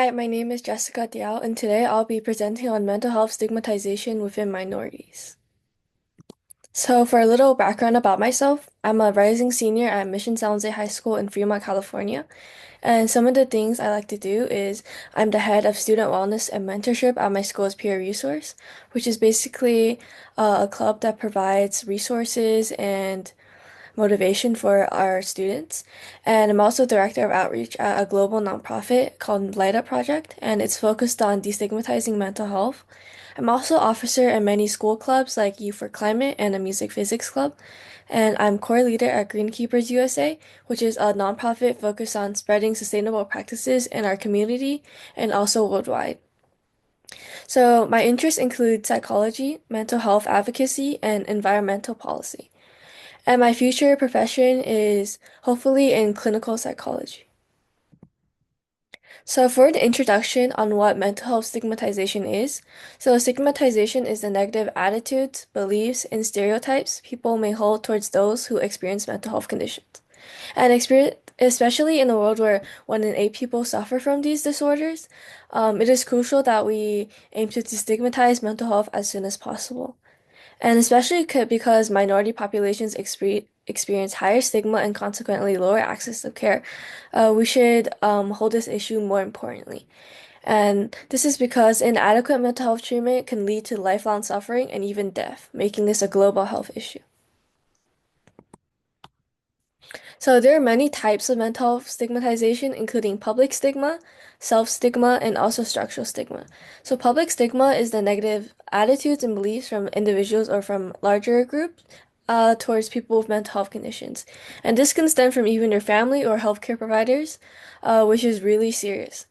Hi, my name is Jessica Diao, and today I'll be presenting on mental health stigmatization within minorities. So, for a little background about myself, I'm a rising senior at Mission San Jose High School in Fremont, California. And some of the things I like to do is I'm the head of student wellness and mentorship at my school's peer resource, which is basically a club that provides resources and motivation for our students. And I'm also director of outreach at a global nonprofit called Light Up Project, and it's focused on destigmatizing mental health. I'm also officer in many school clubs like Youth for Climate and a music physics club. And I'm core leader at Greenkeepers USA, which is a nonprofit focused on spreading sustainable practices in our community and also worldwide. So my interests include psychology, mental health advocacy, and environmental policy. And my future profession is hopefully in clinical psychology. So, for the introduction on what mental health stigmatization is, so stigmatization is the negative attitudes, beliefs, and stereotypes people may hold towards those who experience mental health conditions. And experience, especially in a world where 1 in 8 people suffer from these disorders, it is crucial that we aim to destigmatize mental health as soon as possible. And especially because minority populations experience higher stigma and consequently lower access to care, we should hold this issue more importantly. And this is because inadequate mental health treatment can lead to lifelong suffering and even death, making this a global health issue. So there are many types of mental health stigmatization, including public stigma, self-stigma, and also structural stigma. So public stigma is the negative attitudes and beliefs from individuals or from larger groups towards people with mental health conditions. And this can stem from even your family or healthcare providers, which is really serious.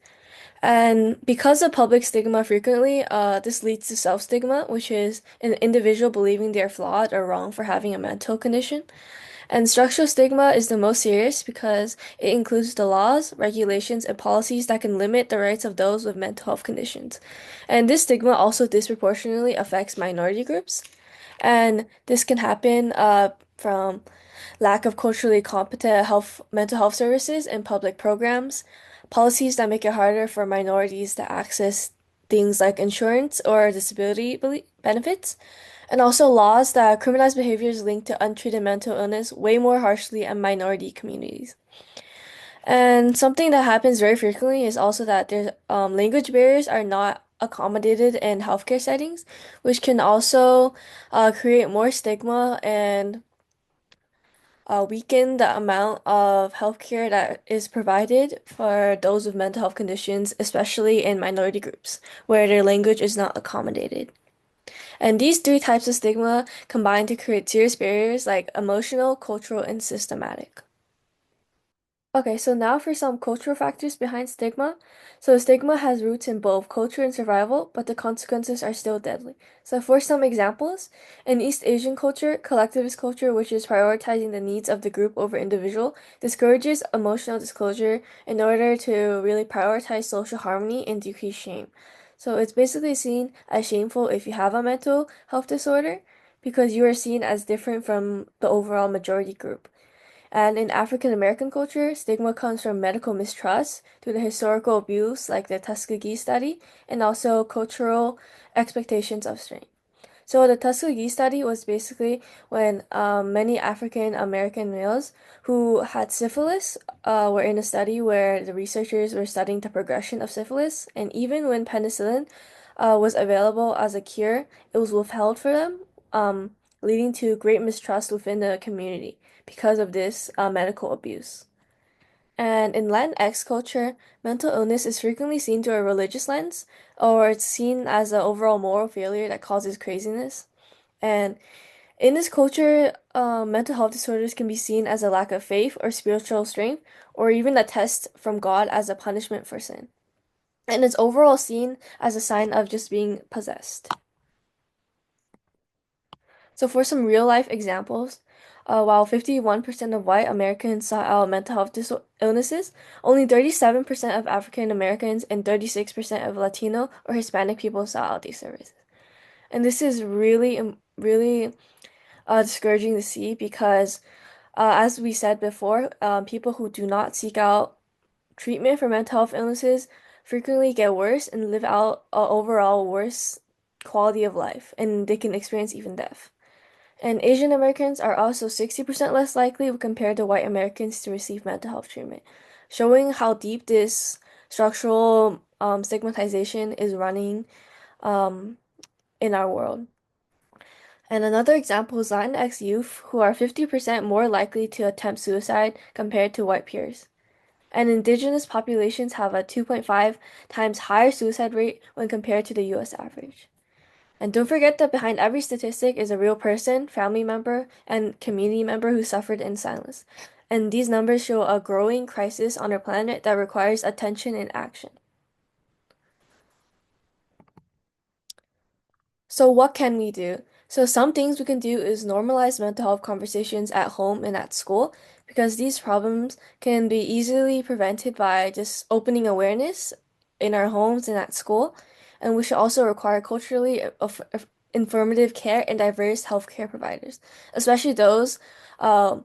And because of public stigma frequently, this leads to self-stigma, which is an individual believing they're flawed or wrong for having a mental condition. And structural stigma is the most serious because it includes the laws, regulations, and policies that can limit the rights of those with mental health conditions. And this stigma also disproportionately affects minority groups. And this can happen from lack of culturally competent mental health services and public programs, policies that make it harder for minorities to access things like insurance or disability benefits, and also laws that criminalize behaviors linked to untreated mental illness way more harshly in minority communities. And something that happens very frequently is also that there's language barriers are not accommodated in healthcare settings, which can also create more stigma and weaken the amount of healthcare that is provided for those with mental health conditions, especially in minority groups, where their language is not accommodated. And these three types of stigma combine to create serious barriers like emotional, cultural, and systematic. Okay, so now for some cultural factors behind stigma. So stigma has roots in both culture and survival, but the consequences are still deadly. So for some examples, in East Asian culture, collectivist culture, which is prioritizing the needs of the group over individual, discourages emotional disclosure in order to really prioritize social harmony and decrease shame. So it's basically seen as shameful if you have a mental health disorder because you are seen as different from the overall majority group. And in African American culture, stigma comes from medical mistrust due to historical abuse, like the Tuskegee study, and also cultural expectations of strength. So the Tuskegee study was basically when many African American males who had syphilis were in a study where the researchers were studying the progression of syphilis, and even when penicillin was available as a cure, it was withheld for them, leading to great mistrust within the community because of this medical abuse. And in Latinx culture, mental illness is frequently seen through a religious lens, or it's seen as an overall moral failure that causes craziness. And in this culture, mental health disorders can be seen as a lack of faith or spiritual strength, or even a test from God as a punishment for sin. And it's overall seen as a sign of just being possessed. So for some real life examples, while 51% of white Americans sought out mental health illnesses, only 37% of African Americans and 36% of Latino or Hispanic people sought out these services. And this is really, really discouraging to see because, as we said before, people who do not seek out treatment for mental health illnesses frequently get worse and live out a overall worse quality of life, and they can experience even death. And Asian Americans are also 60% less likely compared to white Americans to receive mental health treatment, showing how deep this structural stigmatization is running um, in our world. And another example is Latinx youth, who are 50% more likely to attempt suicide compared to white peers. And indigenous populations have a 2.5 times higher suicide rate when compared to the US average. And don't forget that behind every statistic is a real person, family member, and community member who suffered in silence. And these numbers show a growing crisis on our planet that requires attention and action. So what can we do? So some things we can do is normalize mental health conversations at home and at school because these problems can be easily prevented by just opening awareness in our homes and at school. And we should also require culturally informative care and diverse healthcare providers, especially those uh,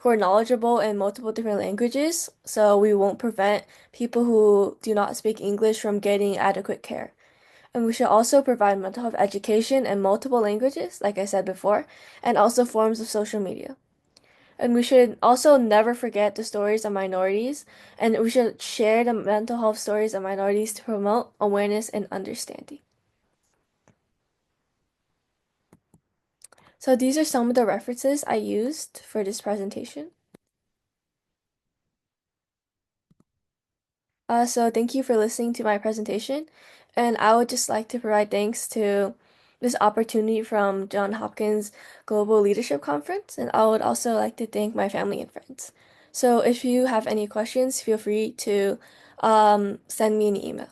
who are knowledgeable in multiple different languages, so we won't prevent people who do not speak English from getting adequate care. And we should also provide mental health education in multiple languages, like I said before, and also forms of social media. And we should also never forget the stories of minorities, and we should share the mental health stories of minorities to promote awareness and understanding. So these are some of the references I used for this presentation. So thank you for listening to my presentation, and I would just like to provide thanks to this opportunity from Johns Hopkins Global Leadership Conference, and I would also like to thank my family and friends. So if you have any questions, feel free to send me an email.